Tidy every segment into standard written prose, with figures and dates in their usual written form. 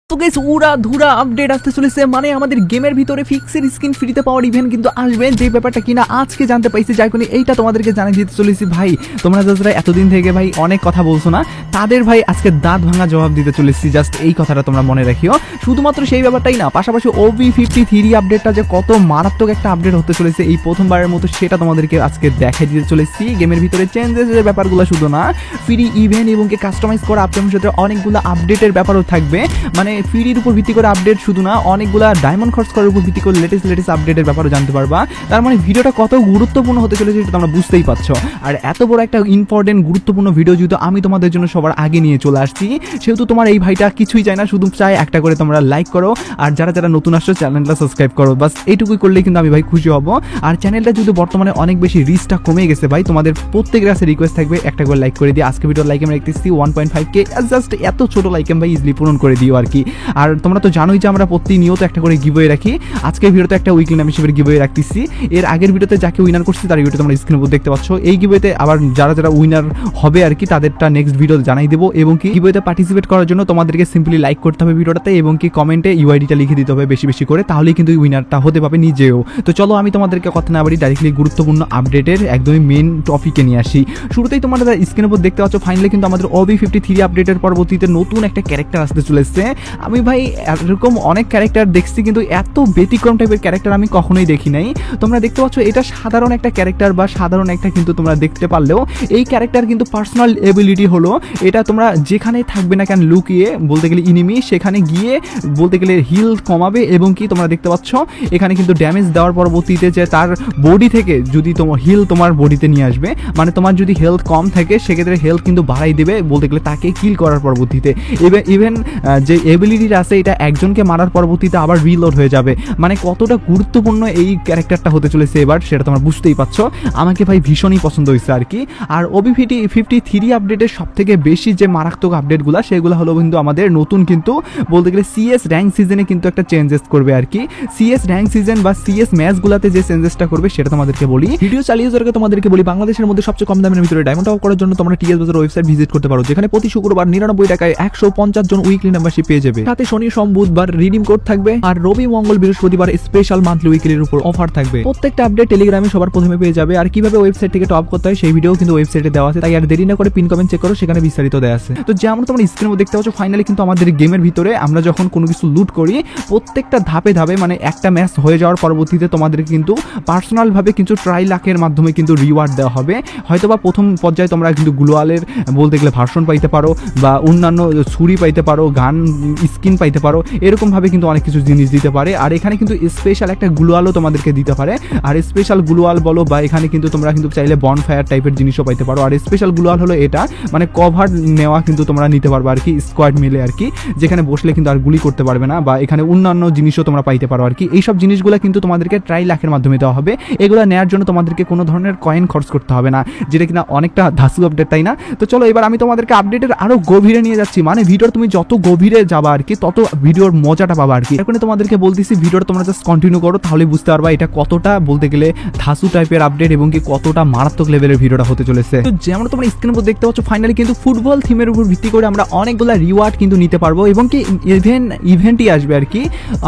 তো গাইস উড়া ধুরা আপডেট আসতে চলেছে, মানে আমাদের গেমের ভিতরে ফিক্সের স্কিন ফ্রিতে পাওয়ার ইভেন্ট কিন্তু আসবে, যে ব্যাপারটা কিনা আজকে জানতে পাইছি। যাই কোন এইটা তোমাদেরকে জানিয়ে দিতে চলেছি। ভাই তোমরা যারা এতদিন থেকে ভাই অনেক কথা বলছো না, তাদের ভাই আজকে দাঁত ভাঙা জবাব দিতে চলেছি। জাস্ট এই কথাটা তোমরা মনে রাখিও। শুধুমাত্র সেই ব্যাপারটাই না, পাশাপাশি OB53 আপডেটটা যে কত মারাত্মক একটা আপডেট হতে চলেছে এই প্রথমবারের মতো, সেটা তোমাদেরকে আজকে দেখাই দিতে চলেছি। গেমের ভিতরে চেঞ্জেসের ব্যাপারগুলো শুধু না, ফ্রি ইভেন্ট এবং কাস্টমাইজ করা আপডেটের সাথে অনেকগুলো আপডেটের ব্যাপারও থাকবে। মানে ফ্রির উপর ভিত্তি করে আপডেট শুধু না, অনেকগুলো ডায়মন্ড খরচ করার উপর ভিত্তি করে লেটেস্ট আপডেটের ব্যাপারও জানতে পারবা। তার মানে ভিডিওটা কত গুরুত্বপূর্ণ হতে চলেছে সেটা তোমরা বুঝতেই পারছো। আর এত বড় একটা ইম্পর্টেন্ট গুরুত্বপূর্ণ ভিডিও যেহেতু আমি তোমাদের জন্য সবার আগে নিয়ে চলে আসছি, সেহেতু তোমার এই ভাইটা কিছুই চায় না, শুধু চাই একটা করে তোমরা লাইক করো, আর যারা নতুন আসছো চ্যানেলটা সাবস্ক্রাইব করো। বাস এইটুকুই করলেই কিন্তু আমি ভাই খুশি হব। আর চ্যানেলটা যদি বর্তমানে অনেক বেশি রিচটা কমে গেছে ভাই, তোমাদের প্রত্যেকের কাছে রিকোয়েস্ট থাকবে একটা করে লাইক করে দিই। আজকে ভিডিওর লাইক আমি রাখতেছি 1.5K, জাস্ট এত ছোট লাইক আমি ভাই ইজিলি পূরণ করে দিও আর কি। আর তোমরা তো জানোই যে আমরা প্রতিনিয়ত একটা করে গিভওয়ে রাখি। আজকের ভিডিওতে একটা উইকলি নাম হিসেবে গিভওয়ে রাখতেছি। এর আগের ভিডিওতে যাকে উইনার করছি তার ভিডিও তোমরা স্ক্রিনের উপর দেখতে পাচ্ছ। এই গিভওয়েতে আবার যারা উইনার হবে আর কি, তাদেরটা নেক্সট ভিডিও জানাই দেবো। এবং কি গিভওয়েতে পার্টিসিপেট করার জন্য তোমাদেরকে সিম্পলি লাইক করতে হবে ভিডিওটাতে, এবং কি কমেন্টে ইউআইডিটা লিখে দিতে হবে বেশি বেশি করে, তাহলেই কিন্তু উইনারটা হতে পারবে নিজেও। তো চলো আমি তোমাদেরকে কথা না বাড়ি ডাইরেক্টলি গুরুত্বপূর্ণ আপডেটের একদমই মেন টপিকে নিয়ে আসি। শুরুতেই তোমরা স্ক্রিনের উপর দেখতে পাচ্ছ, ফাইনালি কিন্তু আমাদের OB53 আপডেটের পরবর্তীতে নতুন একটা ক্যারেক্টার আসতে চলেছে। আমি ভাই এরকম অনেক ক্যারেক্টার দেখছি, কিন্তু এত ব্যতিক্রম টাইপের ক্যারেক্টার আমি কখনোই দেখি নাই। তোমরা দেখতে পাচ্ছ এটা সাধারণ একটা ক্যারেক্টার বা সাধারণ একটা, কিন্তু তোমরা দেখতে পারলেও এই ক্যারেক্টার কিন্তু পার্সোনাল এবিলিটি হলো এটা, তোমরা যেখানেই থাকবে না কেন লুকিয়ে বলতে গেলে ইনিমি, সেখানে গিয়ে বলতে গেলে হিল কমাবে। এবং কি তোমরা দেখতে পাচ্ছ এখানে কিন্তু ড্যামেজ দেওয়ার পরবর্তীতে যে তার বডি থেকে যদি তোমার হিল তোমার বডিতে নিয়ে আসবে, মানে তোমার যদি হেলথ কম থাকে সেক্ষেত্রে হেলথ কিন্তু বাড়াই দেবে বলতে গেলে তাকে কিল করার পরবর্তীতে। ইভেন যে এবিলিটিটা আছে এটা একজনকে মারার পরবর্তীতে আবার রিলোড হয়ে যাবে। মানে কতটা গুরুত্বপূর্ণ এই ক্যারেক্টারটা হতে চলেছে এবার, সেটা তোমরা বুঝতেই পারছো। আমাকে ভাই ভীষণই পছন্দ হয়েছে আর কি। আর OB53 আপডেটের সব থেকে বেশি যে মারাত্মক আপডেটগুলো সেগুলো হলো কিন্তু আমাদের নতুন, কিন্তু বলতে গেলে CS র্যাঙ্ক সিজনে কিন্তু একটা চেঞ্জেস করবে আর কি। CS র্যাঙ্ক সিজন বা CS ম্যাচগুলোতে যে চেঞ্জেসটা করবে সেটা তোমাদেরকে বলি। ভিডিও চালিয়ে যাওয়ার তোমাদেরকে বলি, বাংলাদেশের মধ্যে সবচেয়ে কম দামের ভিতরে ডায়মন্ড টপ করার জন্য তোমরা TS বাজার ওয়েবসাইট ভিজিট করতে পারো, যেখানে প্রতি শুক্রবার 99 টাকায় 150 জন উইকলি মেম্বারশিপ পেয়ে যাবে। সাথে শনি সোম বুধবার রিডিম কোড থাকবে, আর রবি মঙ্গল বৃহস্পতিবার স্পেশাল মান্থলি উইকলির উপর অফার থাকবে। প্রত্যেকটা আপডেট টেলিগ্রামে সবার প্রথমে পেয়ে যাবে। আর কিভাবে ওয়েবসাইট থেকে টপ করতে হয় সেই ভিডিও কিন্তু ওয়েবসাইটে দেওয়া আছে, তাই আর দেরি না করে পিন কমেন্ট চেক করো, সেখানে বিস্তারিত দেওয়া আছে। তো যেমন তোমরা স্ক্রিনে দেখতে পাচ্ছ, ফাইনালি কিন্তু আমাদের গেমের ভিতরে আমরা যখন কোনো কিছু লুট করি প্রত্যেকটা ধাপে ধাপে, মানে একটা ম্যাচ হয়ে যাওয়ার পরবর্তীতে তোমাদের কিন্তু পার্সোনাল ভাবে কিন্তু ট্রাই লাখের মাধ্যমে কিন্তু রিওয়ার্ড দেওয়া হবে। হয়তোবা প্রথম পর্যায়ে তোমরা কিন্তু গ্লোয়ালের বলতে গেলে ভার্সন পাইতে পারো, বা অন্যান্য ছুরি পাইতে পারো, গান স্কিন পাইতে পারো, এরকম ভাবে কিন্তু অনেক কিছু জিনিস দিতে পারে। আর এখানে কিন্তু স্পেশাল একটা গ্লোয়ালও তোমাদেরকে দিতে পারে। আর স্পেশাল গ্লোয়াল বলো বা এখানে কিন্তু তোমরা কিন্তু চাইলে বনফায়ার টাইপের জিনিসও পাইতে পারো। আর স্পেশাল গ্লোয়াল হলো এটা, মানে কভার নেওয়া কিন্তু তোমরা নিতে পারবে আর কি, স্কোয়াড মিলে আর কি, যেখানে বসলে কিন্তু আর গুলি করতে পারবে না, বা এখানে অন্যান্য জিনিসও তোমরা পাইতে পারো আর কি। এইসব জিনিসগুলো কিন্তু তোমাদেরকে ট্রাই লাখের মাধ্যমে দেওয়া হবে। এগুলো নেওয়ার জন্য তোমাদেরকে কোনো ধরনের কয়েন খরচ করতে হবে না, যেটা কিনা অনেকটা ধাসু আপডেট, তাই না? তো চলো এবার আমি তোমাদেরকে আপডেটের আরো গভীরে নিয়ে যাচ্ছি। মানে ভিডিওর তুমি যত গভীরে যাবা আর কি, তত ভিডিওর মজাটা পাবা আর কি। এখন তোমাদেরকে বলতেছি ভিডিওটা তোমরা জাস্ট কন্টিনিউ করো, তাহলে বুঝতে পারবা এটা কতটা বলতে গেলে ধাসু টাইপের আপডেট এবং কি কতটা মারাত্মক লেভেলের ভিডিওটা হতে চলেছে। তো যেমন তোমরা স্ক্রিনের উপর দেখতে পাচ্ছ, ফাইনালি কিন্তু ফুটবল থিমের উপর ভিত্তি করে আমরা অনেকগুলো রিওয়ার্ড কিন্তু নিতে পারবো, এবং কি ইভেন্টই আসবে আর কি।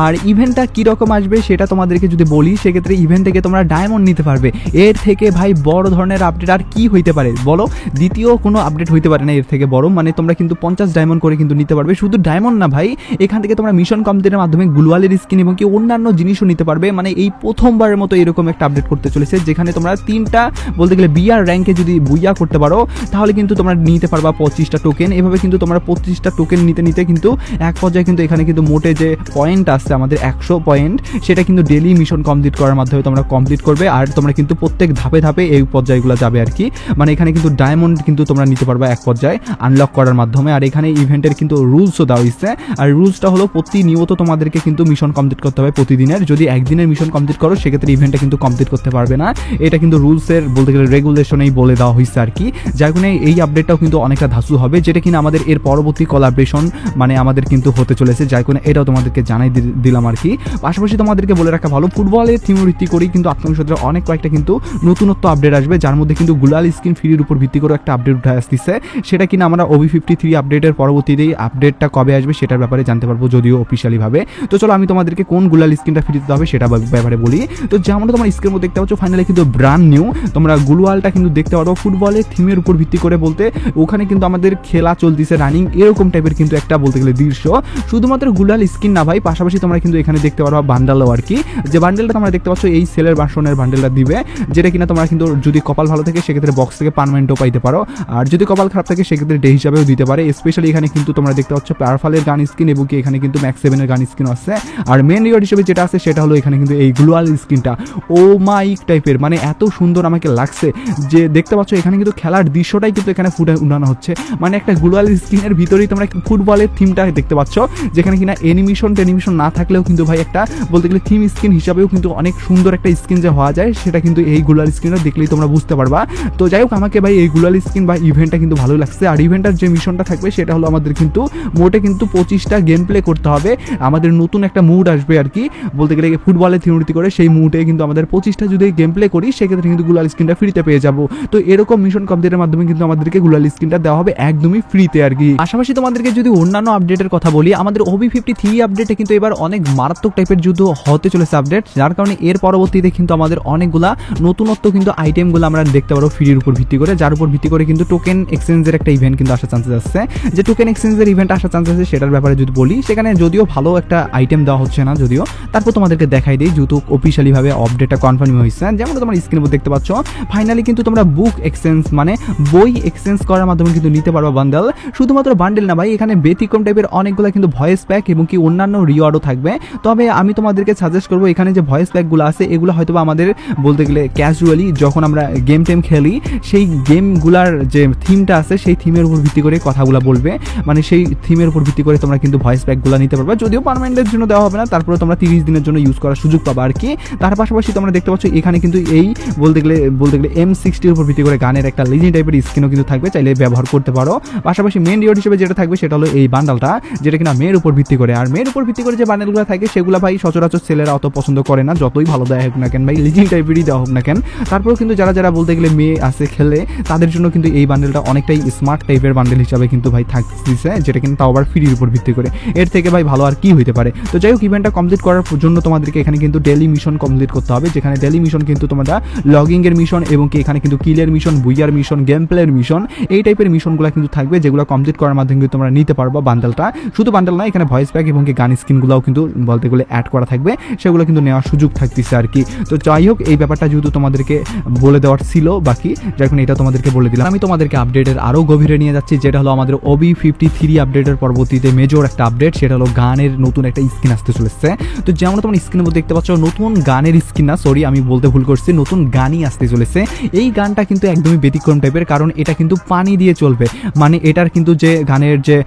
আর ইভেন্টটা কিরকম আসবে সেটা তোমাদেরকে যদি বলি, সেক্ষেত্রে ইভেন্ট থেকে তোমরা ডায়মন্ড নিতে পারবে। এর থেকে ভাই বড় ধরনের আপডেট আর কি হইতে পারে বলো? দ্বিতীয় কোনো আপডেট হইতে পারে না এর থেকে বড়। মানে তোমরা কিন্তু 50 ডায়মন্ড করে কিন্তু নিতে পারবে। শুধু ডায়মন্ড না ভাই, এখান থেকে তোমরা মিশন কমপ্লিটের মাধ্যমে গ্লোয়ালের স্কিন এবং কি অন্যান্য জিনিসও নিতে পারবে। মানে এই প্রথমবারের মতো এরকম একটা আপডেট করতে চলেছে, যেখানে তোমরা 3টা বলতে গেলে বিআর র্যাঙ্কে যদি বুইয়া করতে পারো, তাহলে কিন্তু তোমরা নিতে পারবা 25টা টোকেন। এভাবে কিন্তু তোমরা 25টা টোকেন নিতে নিতে কিন্তু এক পর্যায়ে কিন্তু এখানে কিন্তু মোটে যে পয়েন্ট আসছে আমাদের 100 পয়েন্ট, সেটা কিন্তু ডেলি মিশন কমপ্লিট করার মাধ্যমে তোমরা কমপ্লিট করবে। আর তোমরা কিন্তু প্রত্যেক ধাপে ধাপে এই পর্যায়গুলো যাবে আর কি। মানে এখানে কিন্তু ডায়মন্ড কিন্তু তোমরা নিতে পারবা এক পর্যায়ে আনলক করার মাধ্যমে। আর এখানে ইভেন্টের কিন্তু রুলসও দেওয়া হয়েছে। আর রুলসটা হলো প্রতিনিয়ত তোমাদেরকে কিন্তু মিশন কমপ্লিট করতে হবে প্রতিদিনের। যদি একদিনের মিশন কমপ্লিট করো সেক্ষেত্রে ইভেন্টটা কিন্তু কমপ্লিট করতে পারবে না। এটা কিন্তু রুলসের বলতে গেলে রেগুলেশনেই বলে দেওয়া হয়েছে আর কি। যার কারণে এই আপডেটটাও কিন্তু অনেকটা ধাসু হবে, যেটা কিনা আমাদের এর পরবর্তী কোলাবরেশন মানে আমাদের কিন্তু হতে চলেছে। যার কারণে এটাও তোমাদেরকে জানাই দিলাম আর কি। পাশাপাশি তোমাদেরকে বলে রাখা ভালো, ফুটবলের থিম ভিত্তি করেই কিন্তু আত্মবিশ্বাসের অনেক কয়েকটা কিন্তু নতুনত্ব আপডেট আসবে, যার মধ্যে কিন্তু গ্লোয়াল স্কিন ফ্রির উপর ভিত্তি করে একটা আপডেট উঠে আসতেছে। সেটা কিনা আমরা OB53 আপডেটের পরবর্তীতেই আপডেটটা কবে আসবে সেটা সেটার ব্যাপারে জানতে পারবো যদিও অফিসিয়ালি ভাবে। তো চলো আমি তোমাদেরকে কোন গুলাল স্কিনটা ফ্রি দিতে হবে সেটা ব্যাপারে বলি। তো যেমন তোমার স্ক্রিনের মধ্যে দেখতে পাচ্ছ ফাইনালি কিন্তু ব্র্যান্ড নিউ তোমরা গ্লোয়ালটা কিন্তু দেখতে পারো ফুটবলের থিমের উপর ভিত্তি করে, বলতে ওখানে কিন্তু আমাদের খেলা চলতেছে রানিং এরকম টাইপের কিন্তু একটা বলতে গেলে দৃশ্য। শুধুমাত্র গুলাল স্কিন না ভাই, পাশাপাশি তোমরা কিন্তু এখানে দেখতে পারো বান্ডেলও আর কি, যে বান্ডেলটা তোমরা দেখতে পাচ্ছ এই সেলের ভার্সনের বান্ডেলটা দিবে, যেটা কিনা তোমরা কিন্তু যদি কপাল ভালো থাকে সেক্ষেত্রে বক্স থেকে পার্মানেন্টও পাইতে পারো, আর যদি কপাল খারাপ থাকে সেক্ষেত্রে ডে হিসাবেও দিতে পারে। স্পেশালি এখানে কিন্তু তোমরা দেখতে পাচ্ছ পাওয়ারফলের গান স্কিন এবং কি এখানে কিন্তু ম্যাক্স 7 এর গান স্কিন আছে। আর মেন রিওয়ার্ড হিসেবে যেটা আছে সেটা হলো এখানে কিন্তু এই গ্লোয়াল স্কিনটা ও মাইক টাইপের, মানে এত সুন্দর আমাকে লাগছে যে দেখতে পাচ্ছ এখানে কিন্তু খেলার দৃশ্যটাই কিন্তু এখানে ফুটে উঠানো হচ্ছে, মানে একটা গ্লোয়াল স্কিনের ভিতরেই তোমরা ফুটবলের থিমটা দেখতে পাচ্ছ, যেখানে কিনা অ্যানিমেশন না থাকলেও কিন্তু ভাই একটা বলতে গেলে থিম স্কিন হিসাবেও কিন্তু অনেক সুন্দর একটা স্কিন যে হওয়া যায় সেটা কিন্তু এই গ্লোয়াল স্কিনটা দেখলেই তোমরা বুঝতে পারবা। তো যাই হোক আমাকে ভাই এই গ্লোয়াল স্কিন বা ইভেন্টটা কিন্তু ভালো লাগছে। আর ইভেন্টের যে মিশনটা থাকবে সেটা হলো আমাদের কিন্তু মোটে কিন্তু 25টা গেম প্লে করতে হবে, আমাদের নতুন একটা মুড আসবে আর কি, বলতে গেলে ফুটবলের থিওরিটি করে সেই মুডে কিন্তু আমাদের 25টা যদি গেম প্লে করি সেক্ষেত্রে কিন্তু গ্লোয়াল স্কিনটা ফ্রিতে পেয়ে যাবো। তো এরকম মিশন কমপ্লিটের মাধ্যমে কিন্তু আমাদেরকে গ্লোয়াল স্কিনটা দেওয়া হবে একদমই ফ্রিতে আর কি। পাশাপাশি তোমাদেরকে যদি অন্যান্য আপডেটের কথা বলি, আমাদের OB53 আপডেটে কিন্তু এবার অনেক মারাত্মক টাইপের যুদ্ধ হতে চলেছে আপডেট, যার কারণে এর পরবর্তীতে কিন্তু আমাদের অনেকগুলা নতুনত্ব কিন্তু আইটেমগুলো আমরা দেখতে পারবো ফ্রির উপর ভিত্তি করে, যার উপর ভিত্তি করে কিন্তু টোকেন এক্সচেঞ্জের একটা ইভেন্ট কিন্তু আসার চান্সেস আছে। যে টোকেন এক্সচেঞ্জের ইভেন্ট আসার চান্সেস আছে সেটার ব্যাপারে যদি বলি, সেখানে যদিও ভালো একটা আইটেম দেওয়া হচ্ছে না যদিও, তারপর তোমাদেরকে দেখাই দিই যেহেতু অফিসিয়ালি ভাবে আপডেটটা কনফার্ম হয়েছে। যেমন তোমরা স্ক্রিনের উপর দেখতে পাচ্ছ ফাইনালি কিন্তু তোমরা বুক এক্সচেঞ্জ মানে বই এক্সচেঞ্জ করার মাধ্যমে কিন্তু নিতে পারবা বান্ডেল। শুধুমাত্র বান্ডেল না ভাই, এখানে ব্যতিক্রম টাইপের অনেকগুলো কিন্তু ভয়েস প্যাক এবং কি অন্যান্য রিওয়ার্ডও থাকবে। তবে আমি তোমাদেরকে সাজেস্ট করবো এখানে যে ভয়েস প্যাকগুলো আছে এগুলো হয়তো আমাদের বলতে গেলে ক্যাজুয়ালি যখন আমরা গেম টেম খেলি সেই গেমগুলার যে থিমটা আছে সেই থিমের উপর ভিত্তি করে কথাগুলো বলবে, মানে সেই থিমের উপর ভিত্তি করে তোমরা কিন্তু ভয়েস প্যাকগুলো নিতে পারবা, যদিও পার্মানেন্টের জন্য দেওয়া হবে না, তারপরে তোমরা 30 দিনের জন্য ইউজ করার সুযোগ পাবা আর কি। তার পাশাপাশি তোমরা দেখতে পাচ্ছ এখানে কিন্তু এই বলতে গেলে M60 উপর ভিত্তি করে গানের একটা লিজেন্ড টাইপের স্কিনও কিন্তু থাকবে, চাইলে ব্যবহার করতে পারো। পাশাপাশি মেন রিওয়ার্ড হিসেবে যেটা থাকবে সেটা হলো এই বান্ডালটা, যেটা কিনা মেয়ের উপর ভিত্তি করে। আর মেয়ের উপর ভিত্তি করে যে বান্ডেলগুলো থাকে সেগুলো ভাই সচরাচর ছেলেরা অত পছন্দ করে না, যতই ভালো দেওয়া হোক না কেন ভাই, লিজেন্ড টাইপেরই দেওয়া হোক না কেন। তারপরেও কিন্তু যারা বলতে গেলে মেয়ে আছে খেলে তাদের জন্য কিন্তু এই বান্ডেলটা অনেকটাই স্মার্ট টাইপের বান্ডেল হিসাবে কিন্তু ভাই থাকতেছে, যেটা কিন্তু তাও আবার ফ্রির উপর ভিত্তি করে। এর থেকে ভাই ভালো আর কি হইতে পারে। তো যাই হোক ইভেন্টটা কমপ্লিট করার জন্য তোমাদেরকে এখানে কিন্তু ডেইলি মিশন কমপ্লিট করতে হবে, যেখানে ডেইলি মিশন কিন্তু তোমরা লগিং এর মিশন এবং কি এখানে কিন্তু কিলের মিশন, বুইয়ার মিশন, গেম প্লের মিশন, এই টাইপের মিশনগুলো কিন্তু থাকবে, যেগুলো কমপ্লিট করার মাধ্যমে কিন্তু তোমরা নিতে পারবা বান্ডেলটা। শুধু বান্ডেল না, এখানে ভয়েস প্যাক এবং কি গান স্কিনগুলোও কিন্তু বলতে গেলে অ্যাড করা থাকবে, সেগুলো কিন্তু নেওয়ার সুযোগ থাকতেছে আর কি। তো যাই হোক এই ব্যাপারটা যেহেতু তোমাদেরকে বলে দেওয়ার ছিল বাকি, যার কারণে এটা তোমাদেরকে বলে দিলাম। আমি তোমাদেরকে আপডেটের আরও গভীরে নিয়ে যাচ্ছি, যেটা হলো আমাদের OB53 আপডেটের পরবর্তীতে মেজর একটা আপডেট, সেটা হলো গানের নতুন একটা স্কিন আসতে চলেছে। তো যেমন তোমরা স্ক্রিনের মধ্যে দেখতে পাচ্ছ নতুন গানের স্কিন না, সরি আমি বলতে ভুল করছি, নতুন গানই আসতে চলেছে। এই গানটা কিন্তু একদমই ব্যতিক্রম টাইপের, কারণ এটা কিন্তু পানি দিয়ে চলবে, মানে এটার কিন্তু যে গানের যে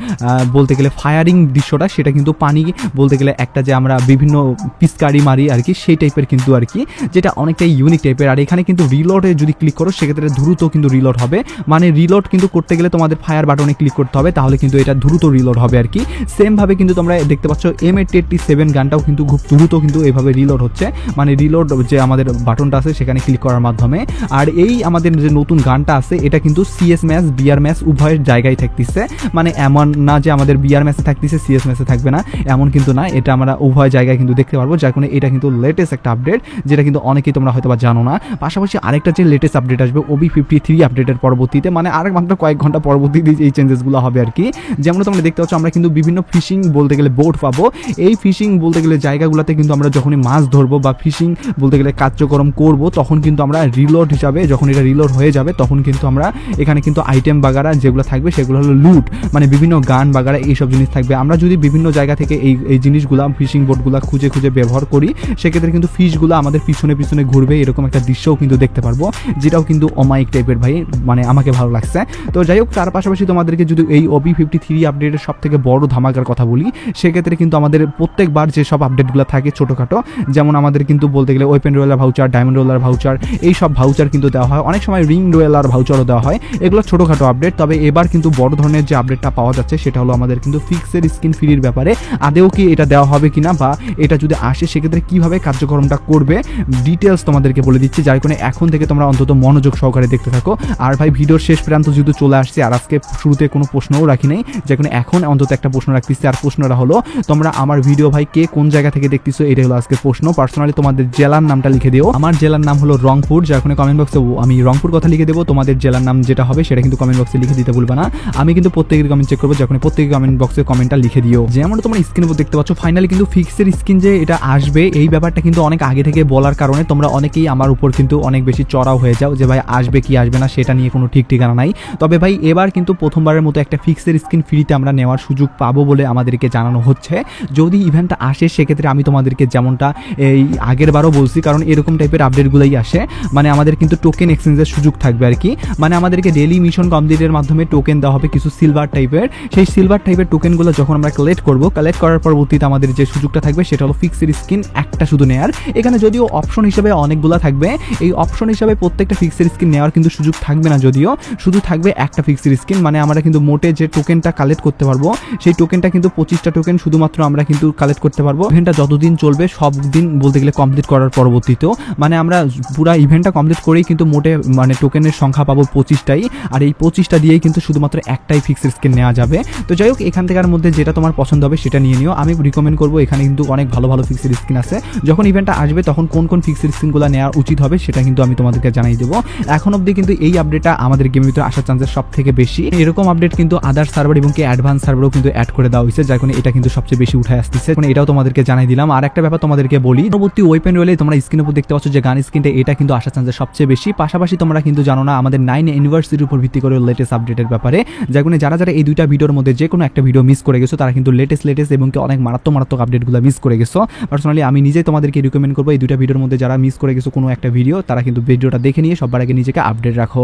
বলতে গেলে ফায়ারিং দৃশ্যটা সেটা কিন্তু পানি বলতে গেলে একটা যে আমরা বিভিন্ন পিচকারি মারি আর কি সেই টাইপের কিন্তু আর কি, যেটা অনেকটাই ইউনিক টাইপের। আর এখানে কিন্তু রিলোডে যদি ক্লিক করো সেক্ষেত্রে দ্রুত কিন্তু রিলোড হবে, মানে রিলোড কিন্তু করতে গেলে তোমাদের ফায়ার বাটনে ক্লিক করতে হবে, তাহলে কিন্তু এটা দ্রুত রিলোড হবে আর কি। সেম ভাবে কিন্তু তোমরা দেখতে পাচ্ছ M87 গানটাও কিন্তু খুব দ্রুত কিন্তু এইভাবে রিলোড হচ্ছে, মানে রিলোড যে আমাদের বাটনটা আছে সেখানে ক্লিক করার মাধ্যমে। আর এই আমাদের যে নতুন গানটা আছে এটা কিন্তু CS ম্যাচ বিআর ম্যাচ উভয়ের জায়গায় থাকতেছে, মানে এমন না যে আমাদের বিআর ম্যাচে থাকতেছে CS ম্যাচে থাকবে না, এমন কিন্তু না, এটা আমরা উভয় জায়গায় কিন্তু দেখতে পারবো, যার কারণে এটা কিন্তু লেটেস্ট একটা আপডেট, যেটা কিন্তু অনেকেই তোমরা হয়তো বা জানো না। পাশাপাশি আরেকটা যে লেটেস্ট আপডেট আসবে OB53 আপডেটের পরবর্তীতে, মানে আরেক মাত্র কয়েক ঘন্টা পরবর্তীতে এই চেঞ্জেসগুলো হবে আর কি। যেমন তোমরা দেখতে পাচ্ছ আমরা কিন্তু বিভিন্ন ফিশিং বলতে গেলে বোট পাবো, এই ফিশিং বলতে গেলে জায়গাগুলোতে কিন্তু আমরা যখনই মাছ ধরবো বা ফিশিং বলতে গেলে কার্যক্রম করব তখন কিন্তু আমরা রিলোড হিসাবে যখন এটা রিলোড হয়ে যাবে তখন কিন্তু আমরা এখানে কিন্তু আইটেম বাগারা যেগুলো থাকবে সেগুলো হলো লুট, মানে বিভিন্ন গান বাগারা এইসব জিনিস থাকবে। আমরা যদি বিভিন্ন জায়গা থেকে এই জিনিসগুলো ফিশিং বোটগুলো খুঁজে ব্যবহার করি সেক্ষেত্রে কিন্তু ফিশগুলো আমাদের পিছনে ঘুরবে, এরকম একটা দৃশ্যও কিন্তু দেখতে পারবো, যেটাও কিন্তু অমাইক টাইপের ভাই, মানে আমাকে ভালো লাগছে। তো যাই হোক তার পাশাপাশি তোমাদেরকে যদি এই OB53 আপডেটের সব থেকে বড় ধামাকার কথা বলি, সেক্ষেত্রে কিন্তু আমাদের প্রত্যেকবার যে সব আপডেটগুলো থাকে ছোটোখাটো, যেমন আমাদের কিন্তু বলতে গেলে weapon roller voucher, diamond roller voucher, এই সব ভাউচার কিন্তু দেওয়া হয়, অনেক সময় রিং রোলার ভাউচারও দেওয়া হয়, এগুলো ছোটোখাটো আপডেট। তবে এবার কিন্তু বড় ধরনের যে আপডেটটা পাওয়া যাচ্ছে সেটা হলো আমাদের কিন্তু ফিক্সের স্কিন ফ্রির ব্যাপারে, আদেও কি এটা দেওয়া হবে কিনা বা এটা যদি আসে সেক্ষেত্রে কীভাবে কার্যক্রমটা করবে ডিটেলস তোমাদেরকে বলে দিচ্ছি, যার কারণে এখন থেকে তোমরা অন্তত মনোযোগ সহকারে দেখতে থাকো। আর ভাই ভিডিওর শেষ প্রান্ত যেহেতু চলে আসছে আর আজকে শুরুতে কোনো প্রশ্নও রাখি নাই, যার কারণে এখন অন্তত একটা প্রশ্ন রাখতেছি, আর প্রশ্নটা হলো তোমরা আমার ভিডিও ভাই কে কোন জায়গা থেকে দেখতেছো, এটা হলো আজকে প্রশ্ন। পার্সোনালি তোমাদের জেলার নামটা লিখে দিও। আমার জেলার নাম হলো রংপুর, যার কোনো কমেন্ট বক্সে আমি রংপুর কথা লিখে দেবো। তোমাদের জেলার নাম যেটা হবে সেটা কিন্তু কমেন্ট বক্সে লিখে দিতে ভুলবে না। আমি কিন্তু প্রত্যেকের কমেন্ট চেক করবো, যখন প্রত্যেকের কমেন্ট বক্সে কমেন্টটা লিখে দিও। যেমন তোমরা স্ক্রিনের উপর দেখতে পাচ্ছ ফাইনালি কিন্তু ফিক্সের স্কিন যে এটা আসবে, এই ব্যাপারটা কিন্তু অনেক আগে থেকে বলার কারণে তোমরা অনেকেই আমার উপর কিন্তু অনেক বেশি চড়াও হয়ে যাও যে ভাই আসবে কি আসবে না সেটা নিয়ে কোনো ঠিক ঠিকানা নাই। তবে ভাই এবার কিন্তু প্রথমবারের মতো একটা ফিক্সের স্কিন ফ্রিতে আমরা নেওয়ার সুযোগ পাবো বলে আমাদেরকে জানানো হচ্ছে। যদি ইভেন্টটা আসে সেক্ষেত্রে আমি তোমাদেরকে যেমনটা এই আগের বারও বলছি, কারণ এরকম টাইপের আপডেটগুলোই আসে, মানে আমাদের কিন্তু টোকেন এক্সচেঞ্জের সুযোগ থাকবে আর কি। মানে আমাদেরকে ডেইলি মিশন কমপ্লিটের মাধ্যমে টোকেন দেওয়া হবে কিছু সিলভার টাইপের। সেই সিলভার টাইপের টোকেনগুলো যখন আমরা কালেক্ট করবো, কালেক্ট করার পরবর্তীতে আমাদের যে সুযোগটা থাকবে সেটা হলো ফিক্সের স্কিন একটা শুধু নেয়ার। এখানে যদিও অপশন হিসেবে অনেকগুলো থাকবে, এই অপশন হিসাবে প্রত্যেকটা ফিক্সের স্কিন নেওয়ার কিন্তু সুযোগ থাকবে না, যদিও শুধু থাকবে একটা ফিক্সের স্কিন। মানে আমরা কিন্তু মোটে যে টোকেনটা কালেক্ট করতে পারবো সেই টোকেনটা কিন্তু 25টা টোকেন শুধুমাত্র আমরা কিন্তু কালেক্ট করতে পারবো। ইভেন্টটা যতদিন চলবে সব দিন বলতে গেলে কমপ্লিট করার পরবর্তীতেও, মানে আমরা পুরো ইভেন্টটা কমপ্লিট করেই কিন্তু মোটে মানে টোকেনের সংখ্যা পাবো 25টাই, আর এই 25টা দিয়েই কিন্তু শুধুমাত্র একটাই ফিক্সের স্কিন নেওয়া যাবে। তো যাই হোক, এখান থেকের মধ্যে যেটা তোমার পছন্দ হবে সেটা নিয়ে নিও। আমি রিকমেন্ড করবো, এখানে কিন্তু অনেক ভালো ভালো ফিক্সের স্কিন আছে। যখন ইভেন্টটা আসবে তখন কোন কোন ফিক্সের স্কিনগুলো নেওয়া উচিত হবে সেটা কিন্তু আমি তোমাদেরকে জানাই দেবো। এখন অবধি কিন্তু এই আপডেটটা আমাদের গেমের ভিতরে আসার চান্সেস সব থেকে বেশি। এরকম আপডেট কিন্তু আদার সার্ভার এবং কি অ্যাডভান্স সার্ভারও কিন্তু অ্যাড করে দেওয়া হয়েছে, যার কারণে এটা কিন্তু সবচেয়ে বেশি উঠে আসতেছে। এটাও তোমাদেরকে জানাই দিলাম। আর একটা ব্যাপার তোমাদেরকে বলি, পরবর্তী ওয়েপেন রয়েলে তোমরা স্ক্রিনের উপর দেখতে পাচ্ছ যে গান স্কিনটা, এটা কিন্তু আসার চান্সেস সবচেয়ে বেশি। পাশাপাশি তোমরা কিন্তু জানো না আমাদের 9 ইউনিভার্সিটির উপর ভিত্তি করে লেটেস্ট আপডেটের ব্যাপারে, যার কারণে যারা যারা এই দুইটা ভিডিওর মধ্যে যে কোনো একটা ভিডিও মিস করে গেছো তারা কিন্তু লেটেস্ট এবং কি অনেক মারাত্মক আপডেটগুলো মিস করে গেছো। পার্সোনালি আমি নিজেই তোমাদেরকে রিকমেন্ড করবো এই দুইটা ভিডিওর মধ্যে যারা মিস করে গেছো কোনো একটা ভিডিও, তারা কিন্তু ভিডিওটা দেখে নিয়ে সবার আগে নিজেকে আপডেট রাখো।